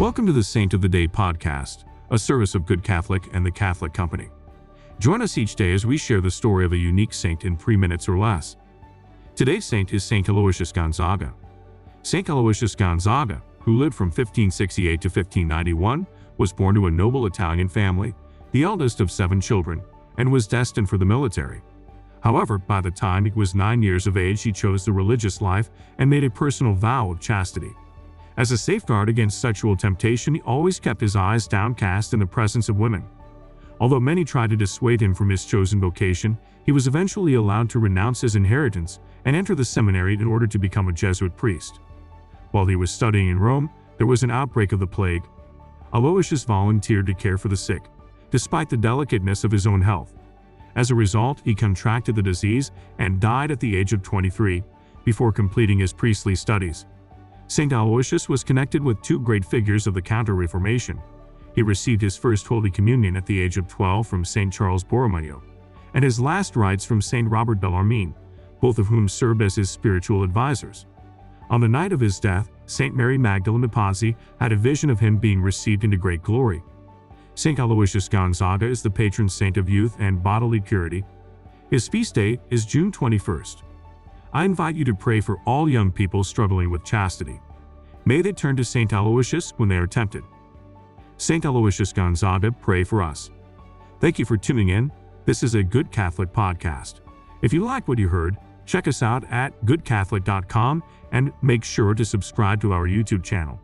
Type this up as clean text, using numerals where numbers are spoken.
Welcome to the Saint of the Day podcast, a service of Good Catholic and the Catholic Company. Join us each day as we share the story of a unique saint in 3 minutes or less. Today's saint is Saint Aloysius Gonzaga. Saint Aloysius Gonzaga, who lived from 1568 to 1591, was born to a noble Italian family, the eldest of 7 children, and was destined for the military. However, by the time he was 9 years of age, he chose the religious life and made a personal vow of chastity. As a safeguard against sexual temptation, he always kept his eyes downcast in the presence of women. Although many tried to dissuade him from his chosen vocation, he was eventually allowed to renounce his inheritance and enter the seminary in order to become a Jesuit priest. While he was studying in Rome, there was an outbreak of the plague. Aloysius volunteered to care for the sick, despite the delicateness of his own health. As a result, he contracted the disease and died at the age of 23, before completing his priestly studies. St. Aloysius was connected with 2 great figures of the Counter-Reformation. He received his first Holy Communion at the age of 12 from St. Charles Borromeo, and his last rites from St. Robert Bellarmine, both of whom served as his spiritual advisors. On the night of his death, St. Mary Magdalene de Pazzi had a vision of him being received into great glory. St. Aloysius Gonzaga is the patron saint of youth and bodily purity. His feast day is June 21st. I invite you to pray for all young people struggling with chastity. May they turn to St. Aloysius when they are tempted. St. Aloysius Gonzaga, pray for us. Thank you for tuning in. This is a Good Catholic podcast. If you like what you heard, check us out at goodcatholic.com and make sure to subscribe to our YouTube channel.